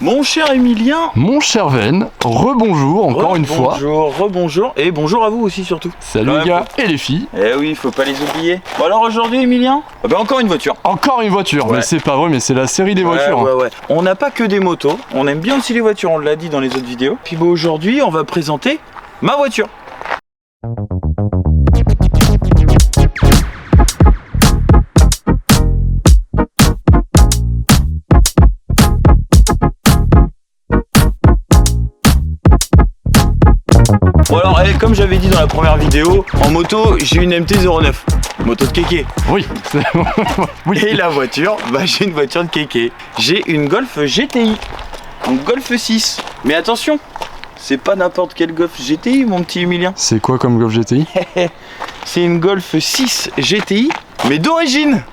Mon cher Emilien. Mon cher Ven, rebonjour encore une fois. Bonjour, rebonjour et bonjour à vous aussi surtout. Salut les gars et les filles. Eh oui, faut pas les oublier. Bon alors aujourd'hui Emilien, encore une voiture. Encore une voiture, mais c'est pas vrai, mais c'est la série des voitures. Ouais. On n'a pas que des motos, on aime bien aussi les voitures, on l'a dit dans les autres vidéos. Puis bon, aujourd'hui on va présenter ma voiture. Bon alors, comme j'avais dit dans la première vidéo, en moto, j'ai une MT-09, moto de kéké. Oui. Oui. Et la voiture, j'ai une voiture de kéké. J'ai une Golf GTI, donc Golf 6. Mais attention, c'est pas n'importe quel Golf GTI, mon petit Emilien. C'est quoi comme Golf GTI? C'est une Golf 6 GTI, mais d'origine.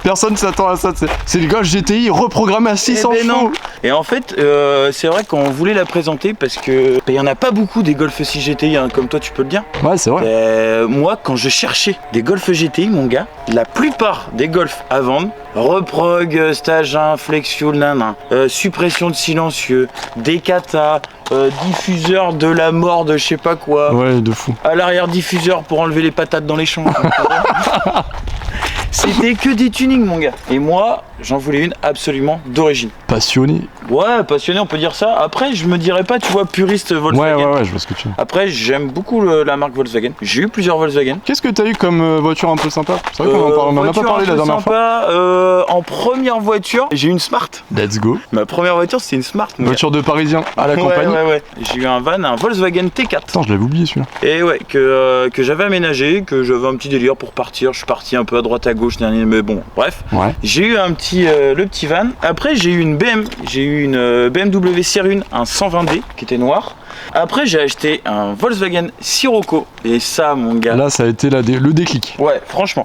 Personne s'attend à ça, c'est le Golf GTI reprogrammé à 600 chevaux. Et en fait, c'est vrai qu'on voulait la présenter parce que il y en a pas beaucoup des Golf 6 GTI, hein, comme toi tu peux le dire. Ouais, c'est vrai. Moi, quand je cherchais des Golf GTI, mon gars, la plupart des Golf à vendre, reprog, stage 1, flex fuel, suppression de silencieux, décata, diffuseur de la mort de je sais pas quoi. Ouais, de fou. À l'arrière diffuseur pour enlever les patates dans les champs. C'était que des tunings, mon gars. Et moi, j'en voulais une absolument d'origine. Passionné. Ouais, passionné, on peut dire ça. Après, je me dirais pas, tu vois, puriste Volkswagen. Ouais, je vois ce que tu veux. Après, j'aime beaucoup la marque Volkswagen. J'ai eu plusieurs Volkswagen. Qu'est-ce que t'as eu comme voiture un peu sympa? C'est vrai qu'on en a pas parlé la dernière fois. En première voiture, j'ai eu une Smart. Let's go. Ma première voiture, c'était une Smart. Voiture de Parisien à la campagne. Ouais. J'ai eu un van, un Volkswagen T4. Attends, je l'avais oublié celui-là. Et ouais, que j'avais aménagé, que j'avais un petit délire pour partir. Je suis parti un peu à droite à gauche, mais bon, bref. Ouais. J'ai eu le petit van. Après, j'ai eu une une BMW Série 1, un 120D qui était noir. Après, j'ai acheté un Volkswagen Sirocco. Et ça, mon gars. Là, ça a été le déclic. Ouais, franchement,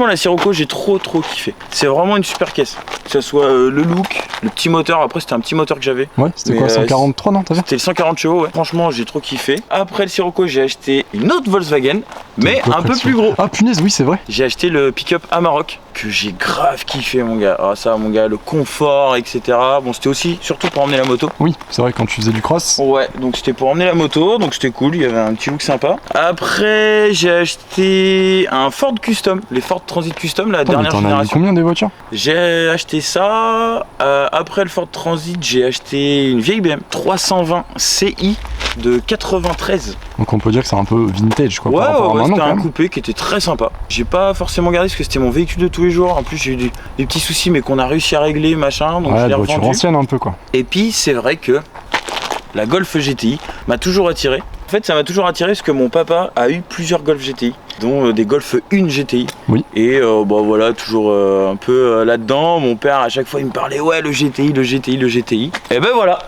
la Sirocco, j'ai trop kiffé. C'est vraiment une super caisse. Que ce soit le look, le petit moteur. Après, c'était un petit moteur que j'avais. Ouais, c'était quoi, 143, non? C'était le 140 chevaux, ouais. Franchement, j'ai trop kiffé. Après le Sirocco, j'ai acheté une autre Volkswagen, mais un peu plus gros. Ah, punaise, oui, c'est vrai. J'ai acheté le pick-up Amarok, que j'ai grave kiffé, mon gars. Ah, ça, mon gars, le confort, etc. Bon, c'était aussi surtout pour emmener la moto. Oui, c'est vrai, quand tu faisais du cross. Ouais, donc c'était pour emmener la moto, donc c'était cool, il y avait un petit look sympa. Après, j'ai acheté un Ford Custom, les Ford Transit Custom, la dernière génération. T'en as eu combien des voitures? J'ai acheté ça. Après le Ford Transit, j'ai acheté une vieille BM 320 CI de 93. Donc on peut dire que c'est un peu vintage, quoi. Ouais, c'était un coupé qui était très sympa. J'ai pas forcément gardé parce que c'était mon véhicule de tous les jours. En plus, j'ai eu des petits soucis, mais qu'on a réussi à régler, machin. Donc je l'ai revendu. Voiture ancienne un peu, quoi. Et puis c'est vrai que la Golf GTI m'a toujours attiré. En fait, ça m'a toujours attiré parce que mon papa a eu plusieurs Golf GTI, dont des Golf 1 GTI. Oui. Et voilà, toujours un peu là-dedans. Mon père, à chaque fois, il me parlait, ouais, le GTI. Et ben voilà,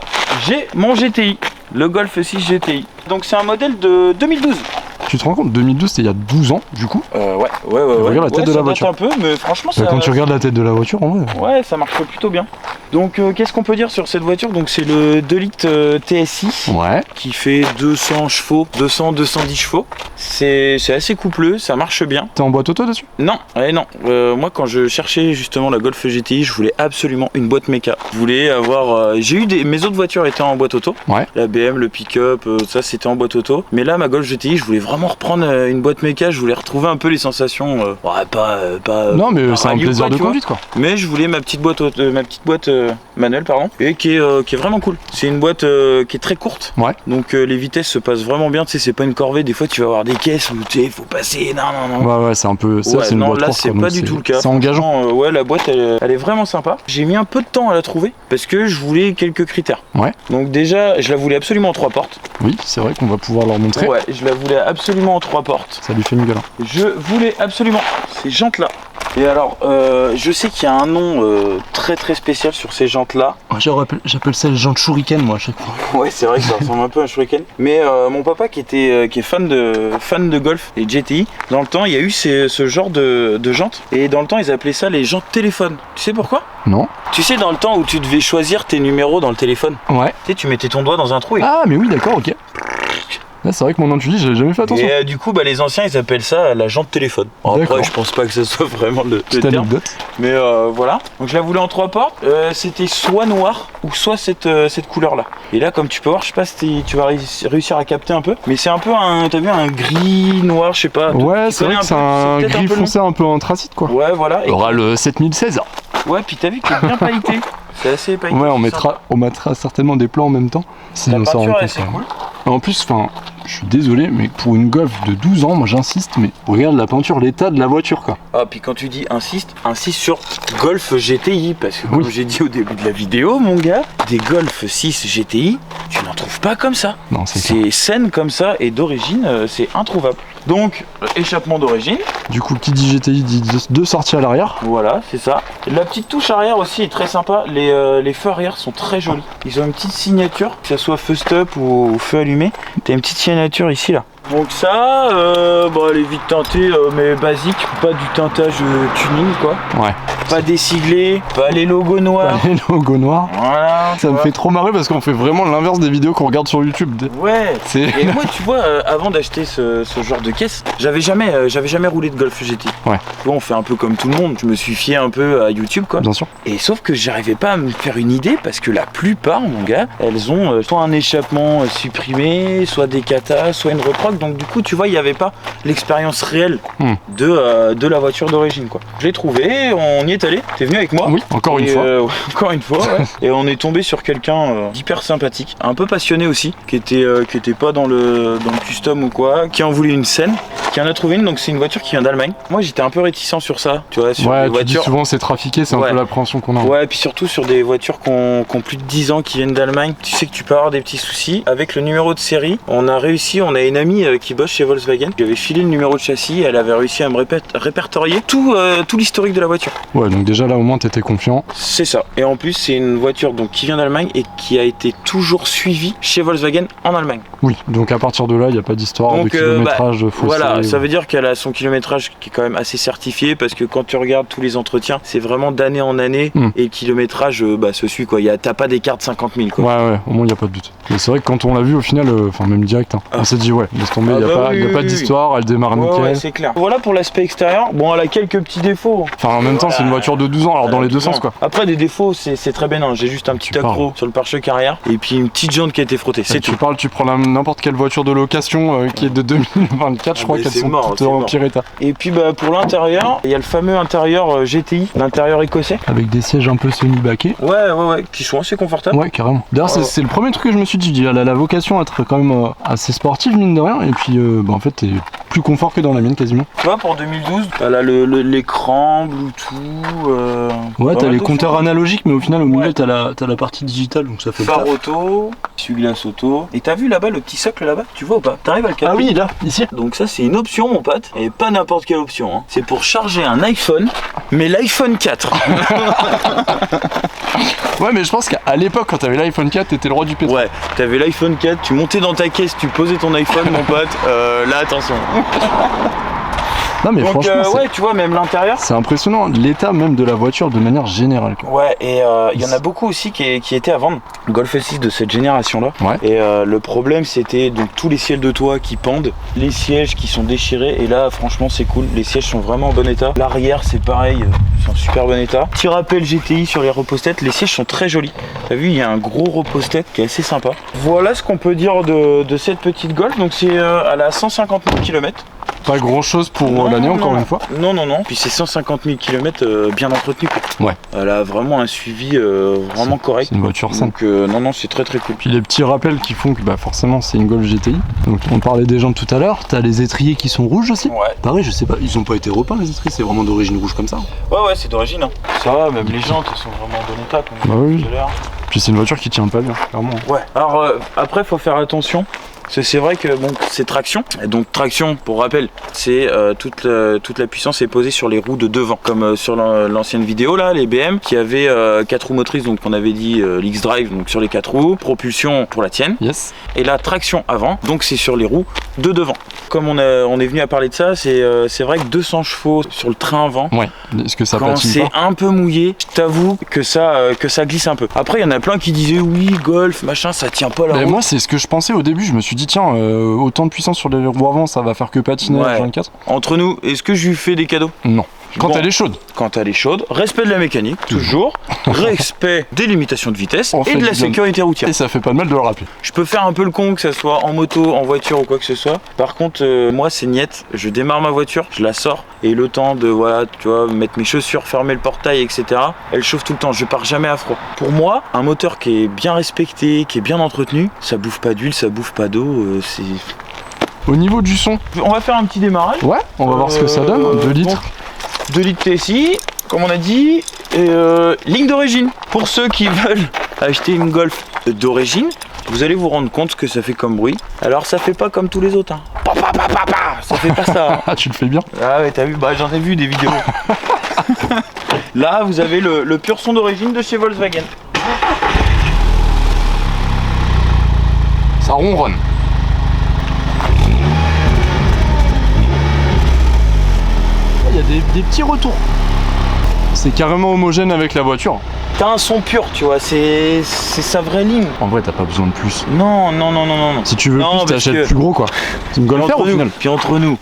j'ai mon GTI, le Golf 6 GTI. Donc c'est un modèle de 2012. Tu te rends compte, 2012 c'était il y a 12 ans du coup. Ouais. Regarde la tête de la voiture. Un peu, mais franchement ça. Quand tu regardes la tête de la voiture, en vrai. Ouais, ça marche plutôt bien. Donc qu'est-ce qu'on peut dire sur cette voiture? Donc c'est le 2 litres TSI. Ouais. Qui fait 200 chevaux, 210 chevaux. C'est assez coupleux, ça marche bien. T'es en boîte auto dessus? Non, moi quand je cherchais justement la Golf GTI, je voulais absolument une boîte méca. Je voulais avoir. Mes autres voitures étaient en boîte auto. Ouais. La BM, le pick-up, ça c'était en boîte auto. Mais là, ma Golf GTI, je voulais vraiment reprendre une boîte méca. Je voulais retrouver un peu les sensations. Pas. Non, mais c'est un plaisir de conduite, quoi. Mais je voulais ma petite boîte manuelle, pardon, et qui est vraiment cool. C'est une boîte qui est très courte. Ouais. Donc les vitesses se passent vraiment bien. Tu sais, c'est pas une corvée. Des fois, tu vas avoir des caisses où tu sais, faut passer. Non. Ouais, c'est un peu. Ça, ouais, c'est une boîte là, courte, c'est pas du tout le cas. C'est engageant. Ouais, la boîte, elle est vraiment sympa. J'ai mis un peu de temps à la trouver parce que je voulais quelques critères. Ouais. Donc déjà, je la voulais absolument en 3 portes. Oui, c'est vrai qu'on va pouvoir leur montrer. Ouais, je la voulais absolument en 3 portes. Ça lui fait une gueule. Je voulais absolument ces jantes là. Et alors, je sais qu'il y a un nom très spécial sur ces jantes là. J'appelle ça les jantes shuriken, moi, à chaque fois. Ouais, c'est vrai que ça ressemble un peu à un shuriken. Mais mon papa qui est fan de golf et GTI, dans le temps, il y a eu ce genre de jantes. Et dans le temps, ils appelaient ça les jantes téléphone. Tu sais pourquoi? Non. Tu sais, dans le temps où tu devais choisir tes numéros dans le téléphone. Ouais. Tu sais, tu mettais ton doigt dans un trou et... Ah, mais oui, d'accord, ok. Ouais, c'est vrai que maintenant tu dis, j'avais jamais fait attention. Et du coup, les anciens, ils appellent ça la jante téléphone. Bon, après, je pense pas que ça soit vraiment le terme. Anecdote. Mais voilà. Donc je la voulais en 3 portes. C'était soit noir ou soit cette couleur-là. Et là, comme tu peux voir, je sais pas si tu vas réussir à capter un peu. Mais c'est un peu t'as vu, un gris noir, je sais pas. Ouais, c'est vrai que c'est un gris foncé un peu anthracite, quoi. Ouais, voilà. Il aura le 7016. Ouais, puis t'as vu qu'il est bien pailleté. C'est assez pailleté. Ouais, on mettra certainement des plans en même temps. La peinture, c'est cool. En plus, je suis désolé, mais pour une Golf de 12 ans, moi j'insiste, mais regarde la peinture, l'état de la voiture, quoi. Ah, puis quand tu dis insiste sur Golf GTI, parce que comme j'ai dit au début de la vidéo, mon gars, des Golf 6 GTI, tu n'en trouves pas comme ça. Non, c'est saine comme ça et d'origine, c'est introuvable. Donc, échappement d'origine. Du coup, qui dit GTI dit 2 sorties à l'arrière. Voilà, c'est ça. La petite touche arrière aussi est très sympa. Les feux arrière sont très jolis. Ils ont une petite signature, que ce soit feu stop ou feu allumé. T'as une petite signature ici, là. Donc ça, elle est vite teintée, mais basique, pas du teintage tuning, quoi. Ouais. Pas des siglés, pas les logos noirs. Pas les logos noirs. Voilà. Ça me fait trop marrer parce qu'on fait vraiment l'inverse des vidéos qu'on regarde sur YouTube. Ouais. Et moi, tu vois, avant d'acheter ce genre de caisse, j'avais jamais roulé de Golf GT. Ouais. Tu vois, on fait un peu comme tout le monde. Je me suis fié un peu à YouTube, quoi. Bien sûr. Et sauf que j'arrivais pas à me faire une idée parce que la plupart, mon gars, elles ont soit un échappement supprimé, soit des katas, soit une reproque. Donc du coup, tu vois, il n'y avait pas l'expérience réelle de la voiture d'origine, quoi. Je l'ai trouvé, on y est allé. T'es venu avec moi. Oui, encore une fois. Encore une fois, ouais. Et on est tombé sur quelqu'un d'hyper sympathique, un peu passionné aussi, qui était pas dans le custom ou quoi, qui en voulait une scène, qui en a trouvé une. Donc c'est une voiture qui vient d'Allemagne. Moi, j'étais un peu réticent sur ça, tu vois, sur les voitures. Dis souvent c'est trafiqué, c'est un peu l'appréhension qu'on a. Ouais, et puis surtout sur des voitures qui ont plus de 10 ans, qui viennent d'Allemagne, tu sais que tu peux avoir des petits soucis. Avec le numéro de série, on a une amie qui bosse chez Volkswagen. Je lui avais filé le numéro de châssis, elle avait réussi à me répertorier tout l'historique de la voiture. Ouais, donc déjà là au moins t'étais confiant. C'est ça. Et en plus c'est une voiture donc qui vient d'Allemagne et qui a été toujours suivie chez Volkswagen en Allemagne. Oui, donc à partir de là il n'y a pas d'histoire de kilométrage faussé. Voilà, ça veut dire qu'elle a son kilométrage qui est quand même assez certifié parce que quand tu regardes tous les entretiens, c'est vraiment d'année en année et le kilométrage se suit, quoi. T'as pas d'écart de 50 000, quoi. Ouais, au moins il n'y a pas de doute. Mais c'est vrai que quand on l'a vu au final, même direct, on s'est dit laisse tomber, il n'y a pas d'histoire, elle démarre nickel. Ouais, c'est clair. Voilà pour l'aspect extérieur. Bon, elle a quelques petits défauts. Enfin en même temps c'est une voiture de 12 ans, alors dans les deux sens, quoi. Après des défauts c'est très bénin. J'ai juste un petit accro sur le pare-choc arrière et puis une petite jante qui a été frottée. C'est tout. Tu prends n'importe quelle voiture de location qui est de 2024, je crois qu'elles sont toutes en pire état. Et puis pour l'intérieur, il y a le fameux intérieur GTI, l'intérieur écossais. Avec des sièges un peu semi-baqués. Ouais, qui sont assez confortables. Ouais, carrément. D'ailleurs c'est le premier truc que je me suis dit, elle a la vocation à être quand même assez sportive mine de rien, et puis en fait t'es plus confort que dans la mienne quasiment. Tu vois, pour 2012, elle a l'écran, Bluetooth. Ouais, t'as les compteurs analogiques, mais au final au milieu t'as la partie digitale, donc ça fait phare auto, essuie-glace auto. Et t'as vu là-bas le petit socle là-bas, tu vois ou pas? T'arrives à le capter? Ah oui, là, ici. Donc ça c'est une option, mon pote, et pas n'importe quelle option, hein. C'est pour charger un iPhone, mais l'iPhone 4. Ouais, mais je pense qu'à l'époque quand t'avais l'iPhone 4, t'étais le roi du pétrole. Ouais, t'avais l'iPhone 4, tu montais dans ta caisse, tu posais ton iPhone, mon pote, là attention. Non mais donc, franchement, ouais, tu vois, même l'intérieur. C'est impressionnant, l'état même de la voiture de manière générale, quoi. Ouais, et il y en a beaucoup aussi qui étaient à vendre. Golf 6 de cette génération-là. Ouais. Et le problème, c'était donc tous les sièges de toit qui pendent, les sièges qui sont déchirés. Et là, franchement, c'est cool. Les sièges sont vraiment en bon état. L'arrière, c'est pareil, c'est en super bon état. Petit rappel GTI sur les repose-têtes. Les sièges sont très jolis. T'as vu, il y a un gros repose-tête qui est assez sympa. Voilà ce qu'on peut dire de cette petite Golf. Donc c'est elle a 150 000 km. Pas grand chose pour l'année, encore une fois. Non. Puis c'est 150 000 km bien entretenu, quoi. Ouais. Elle a vraiment un suivi vraiment correct. C'est une voiture saine. Donc non, c'est très très cool. Puis les petits rappels qui font que forcément c'est une Golf GTI. Donc on parlait des jantes tout à l'heure. T'as les étriers qui sont rouges aussi. Ouais. Pareil, je sais pas, ils ont pas été repeints les étriers, c'est vraiment d'origine rouge comme ça. Ouais, c'est d'origine. Hein. Ça va, même les jantes sont vraiment en bon état. Comme oui. Puis c'est une voiture qui tient pas bien, clairement. Ouais. Alors après, faut faire attention. C'est vrai que c'est traction. Et donc traction, pour rappel, c'est toute la puissance est posée sur les roues de devant, comme sur l'ancienne vidéo là, les BM qui avaient 4 roues motrices, donc on avait dit l'X-Drive, donc sur les 4 roues, propulsion pour la tienne. Yes. Et la traction avant, donc c'est sur les roues de devant. Comme on est venu à parler de ça, c'est vrai que 200 chevaux sur le train avant. Ouais. Est-ce que ça quand c'est un peu mouillé, je t'avoue que ça glisse un peu. Après il y en a plein qui disaient oui Golf machin, ça tient pas la route. Moi c'est ce que je pensais au début, je me suis dit dis tiens, autant de puissance sur les roues avant, ça va faire que patiner Ouais. H24. Entre nous, est-ce que je lui fais des cadeaux? Non. Quand Bon. elle est chaude. Quand elle est chaude, respect de la mécanique, toujours, respect des limitations de vitesse On et fait de la du bien. sécurité routière. Et ça fait pas de mal de le rappeler. Je peux faire un peu le con, que ça soit en moto, en voiture ou quoi que ce soit. Par contre, moi c'est niette, je démarre ma voiture, je la sors et le temps de voilà, tu vois, mettre mes chaussures, fermer le portail, etc. Elle chauffe tout le temps, je pars jamais à froid. Pour moi, un moteur qui est bien respecté, qui est bien entretenu, ça bouffe pas d'huile, ça bouffe pas d'eau, c'est... Au niveau du son, On va faire un petit démarrage. ouais, on va voir ce que ça donne. 2 litres. Donc, 2 litres TSI, comme on a dit, et ligne d'origine. Pour ceux qui veulent acheter une Golf d'origine, vous allez vous rendre compte ce que ça fait comme bruit. Alors ça fait pas comme tous les autres, hein. Pa, pa, pa, pa, pa, ça fait pas ça. Ah, tu le fais bien. Ah ouais, t'as vu, bah j'en ai vu des vidéos. Là, vous avez le pur son d'origine de chez Volkswagen. Ça ronronne. Il y a des petits retours. C'est carrément homogène avec la voiture. T'as un son pur, tu vois, c'est sa vraie ligne. En vrai, t'as pas besoin de plus. Non, non, non, non, non, non. Si tu veux Non, plus, parce t'achètes que- plus gros quoi. C'est une Golf R au final. Puis entre nous,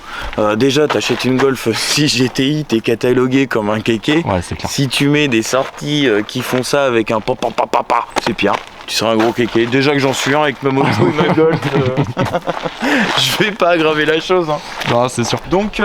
déjà t'achètes une Golf 6 GTI, t'es catalogué comme un kéké. Ouais, c'est clair. Si tu mets des sorties qui font ça avec un papa, c'est pire. Tu seras un gros kéké. Déjà que j'en suis un avec ma moto et ma Golf. Je vais pas aggraver la chose. Hein. Ah, c'est sûr. Donc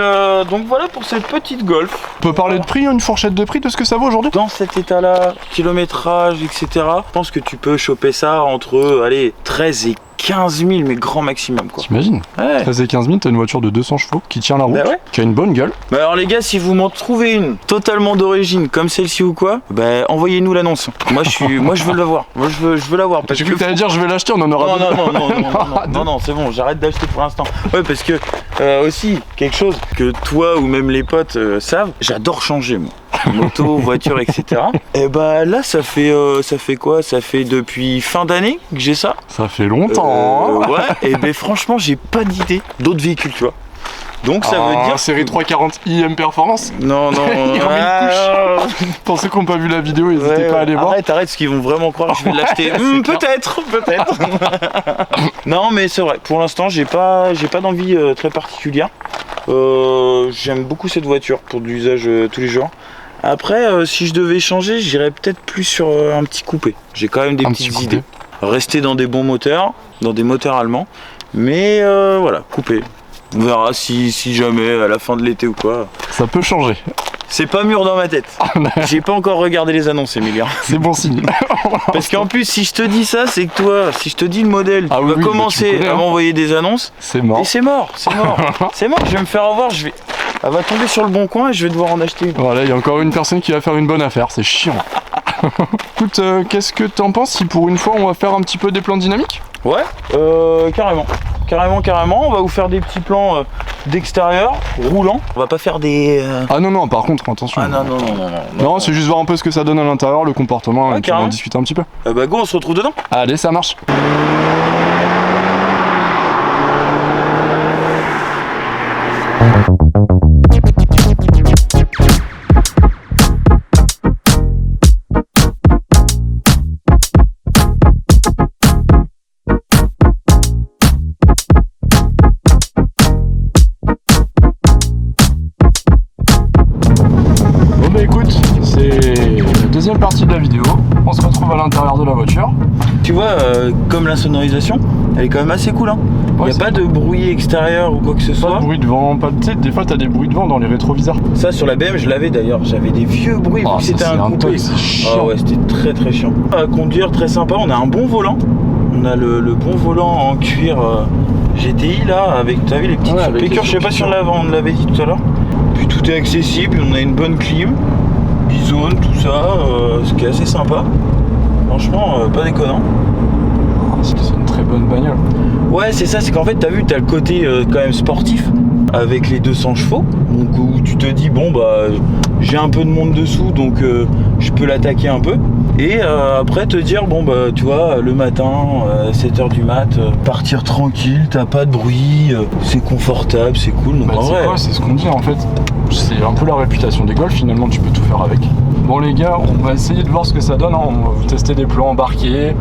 voilà pour cette petite Golf. On peut parler de prix, une fourchette de prix de ce que ça vaut aujourd'hui? Dans cet état-là, kilométrage, etc., je pense que tu peux choper ça entre allez, 13 et 15 000, mais grand maximum quoi. T'imagines? Ouais. 13 et 15 000, t'as une voiture de 200 chevaux qui tient la route, Bah ouais. qui a une bonne gueule. Bah alors les gars, si vous m'en trouvez une totalement d'origine comme celle-ci ou quoi, bah envoyez-nous l'annonce. Moi je veux l'avoir. Moi je veux l'avoir parce J'ai que cru que t'allais dire je vais l'acheter, on en aura non, deux. non, non, non, non, non, non, non, c'est bon, j'arrête d'acheter pour l'instant. Ouais, parce que aussi, quelque chose que toi ou même les potes savent, j'adore changer moi. Moto, voiture, etc. Et bah là, ça fait quoi? Ça fait depuis fin d'année que j'ai ça. Ça fait longtemps. Hein. Ouais, et ben franchement, j'ai pas d'idée d'autres véhicules, tu vois. Donc ça veut dire. série 340 IM Performance. Non, non, Il remet une Pour ceux qui n'ont pas vu la vidéo, n'hésitez ouais, pas à aller voir. Arrête, parce qu'ils vont vraiment croire que je vais l'acheter. Peut-être. Non, mais c'est vrai. Pour l'instant, j'ai pas d'envie très particulière. J'aime beaucoup cette voiture pour de l'usage tous les jours. Après, si je devais changer, j'irais peut-être plus sur un petit coupé. J'ai quand même des Un petites petit idées. Rester dans des bons moteurs, dans des moteurs allemands. Mais voilà, coupé. On verra si jamais à la fin de l'été ou quoi. Ça peut changer. C'est pas mûr dans ma tête. J'ai pas encore regardé les annonces, Emilien. C'est bon signe. Parce qu'en plus, si je te dis ça, c'est que toi, si je te dis le modèle, Ah tu oui, vas oui, bah, commencer tu connais, à hein. m'envoyer des annonces. C'est mort. Et c'est mort. C'est mort, je vais me faire avoir. Elle va tomber sur le bon coin et je vais devoir en acheter une. Voilà, il y a encore une personne qui va faire une bonne affaire, c'est chiant. Écoute, qu'est-ce que t'en penses si pour une fois on va faire un petit peu des plans dynamiques? Ouais, carrément. Carrément, on va vous faire des petits plans d'extérieur, roulants. On va pas faire des... Ah non, non, par contre, attention. Ah non. Non, c'est juste voir un peu ce que ça donne à l'intérieur, le comportement, Ouais, et puis on va en carrément. discuter un petit peu. Bah go, on se retrouve dedans. Allez, ça marche. Bon bah écoute, c'est la deuxième partie de la vidéo. On se retrouve à l'intérieur de la voiture. Tu vois, comme la sonorisation, elle est quand même assez cool. Hein. Ouais, Y a c'est pas de bruit extérieur ou quoi que ce Pas soit. de bruit de vent, pas de... Tu sais, des fois t'as des bruits de vent dans les rétroviseurs. Ça sur la BM, je l'avais d'ailleurs. J'avais des vieux bruits vu Oh, que ça, c'était c'est un un coupé. toc, c'est chiant. Ah ouais, c'était très chiant. À conduire, très sympa. On a un bon volant. On a le bon volant en cuir GTI là, avec, t'as vu les petites Ouais, avec piqûres. les Je sais pas si piqûres. on l'avait dit tout à l'heure. Puis tout est accessible. On a une bonne clim, bizone, tout ça, ce qui est assez sympa. Franchement, pas déconnant. Ah, c'est une très bonne bagnole. Ouais, c'est ça, c'est qu'en fait, t'as vu, t'as le côté quand même sportif avec les 200 chevaux. Donc, où tu te dis, bon, bah, j'ai un peu de monde dessous, donc je peux l'attaquer un peu. Et après, te dire, bon, bah, tu vois, le matin, 7h du mat, partir tranquille, t'as pas de bruit, c'est confortable, c'est cool. Donc, Bah, en c'est vrai, quoi, c'est ce qu'on dit en fait. C'est un peu la réputation des Golf, finalement tu peux tout faire avec. Bon les gars, on va essayer de voir ce que ça donne, hein. On va vous tester des plans embarqués,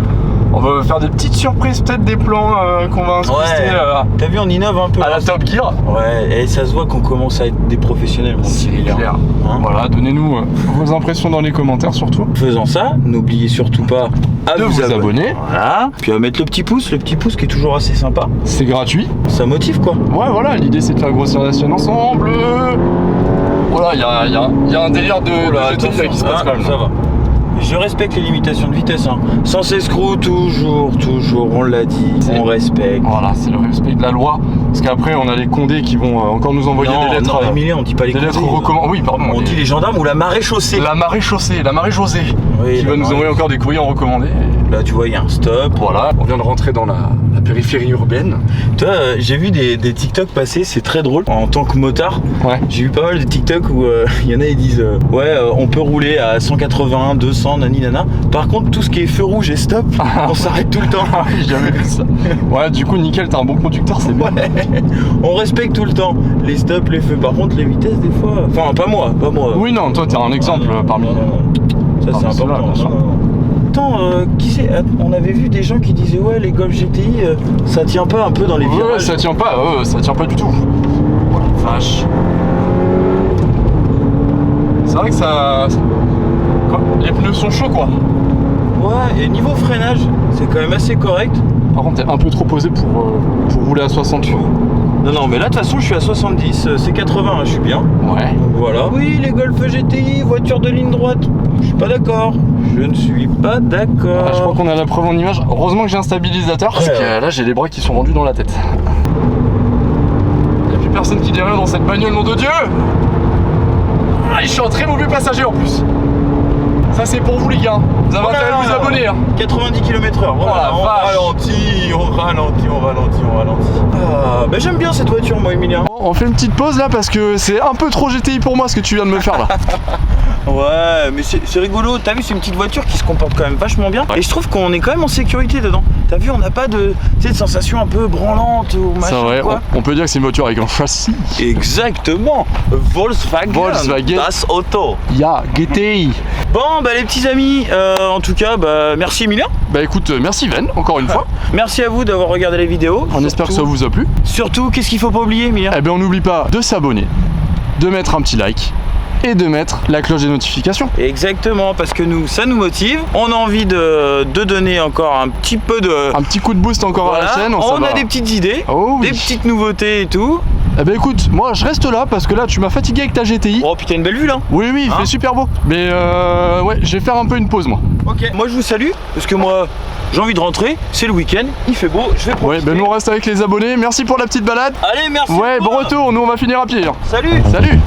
On va faire des petites surprises, peut-être des plans qu'on va insister T'as vu, on innove un peu. à la Top Gear. Ouais, et ça se voit qu'on commence à être des professionnels. C'est clair. Hein, voilà, donnez-nous vos impressions dans les commentaires surtout. Faisant ça, n'oubliez surtout pas De vous abonner. Voilà. Puis à mettre le petit pouce qui est toujours assez sympa. C'est gratuit. Ça motive quoi. Ouais, voilà, l'idée c'est de faire grossir la chaîne ensemble. Voilà, il y a un délire de GTI qui se passe quand même. Ça va. Je respecte les limitations de vitesse. Hein. Sans escroc, toujours, on l'a dit, on respecte. Voilà, c'est le respect de la loi. Parce qu'après, on a les condés qui vont encore nous envoyer des lettres. Non, Emilien, on dit pas les des lettres recommandées. Oui, pardon. On dit les gendarmes ou la marée chaussée. La marée chaussée, la marée Josée. Oui, qui va nous envoyer encore des courriers en recommandé. Là, tu vois, il y a un stop. Voilà, on vient de rentrer dans la périphérie urbaine. Toi, j'ai vu des TikTok passer, c'est très drôle. En tant que motard, j'ai vu pas mal de TikTok où il y en a, ils disent on peut rouler à 180, 200, nani nana. Par contre, tout ce qui est feu rouge et stop, on s'arrête tout le temps. J'ai jamais vu ça. Ouais, du coup, nickel, t'es un bon conducteur, c'est bien. On respecte tout le temps les stops, les feux. Par contre, les vitesses, des fois. Enfin, pas moi. Oui, non, toi, t'es un exemple parmi. Ça, c'est important. Attends, qui c'est? On avait vu des gens qui disaient ouais, les Golf GTI, ça tient pas un peu dans les virages. Ouais, ça tient pas du tout. Oh la vache. C'est vrai que ça. Les pneus sont chauds quoi. Ouais, et niveau freinage, c'est quand même assez correct. Par contre, t'es un peu trop posé pour rouler à 60. Non, mais là, de toute façon, je suis à 70, c'est 80, je suis bien. Ouais. Donc voilà. Oui, les Golf GTI, voiture de ligne droite. Je suis pas d'accord. Je ne suis pas d'accord. Je crois qu'on a la preuve en image. Heureusement que j'ai un stabilisateur, parce que là, j'ai les bras qui sont rendus dans la tête. Il n'y a plus personne qui dit rien dans cette bagnole, nom de Dieu. Ah, je suis un très mauvais passager en plus. Ça c'est pour vous les gars, vous avez intérêt à vous abonner hein. 90 km/h, voilà, on ralentit. Ah, bah j'aime bien cette voiture moi Emilien. On fait une petite pause là parce que c'est un peu trop GTI pour moi ce que tu viens de me faire là. Ouais, mais c'est rigolo, t'as vu c'est une petite voiture qui se comporte quand même vachement bien. Et je trouve qu'on est quand même en sécurité dedans. T'as vu, on n'a pas de sensation un peu branlante ou machin. C'est vrai, quoi. On peut dire que c'est une voiture avec un châssis. Exactement, Volkswagen. Das Auto. Ya, GTI. Bon bah les petits amis, en tout cas bah merci Emilien. Bah écoute, merci Ven, encore une fois. Merci à vous d'avoir regardé les vidéos. On espère que ça vous a plu. Surtout, qu'est-ce qu'il faut pas oublier Emilien? Eh ben on n'oublie pas de s'abonner, de mettre un petit like et de mettre la cloche des notifications. Exactement, parce que ça nous motive. On a envie de donner encore un petit peu de... Un petit coup de boost encore à la chaîne. On a des petites idées, des petites nouveautés et tout. Eh ben écoute, moi je reste là parce que là tu m'as fatigué avec ta GTI. Oh putain, une belle vue là. Oui, il fait super beau. Mais ouais, je vais faire un peu une pause moi. Ok, moi je vous salue, parce que moi j'ai envie de rentrer, c'est le week-end, il fait beau, je vais profiter. Ouais, ben nous on reste avec les abonnés, merci pour la petite balade. Allez, merci. Ouais, bon retour, nous on va finir à pied. Salut. Salut.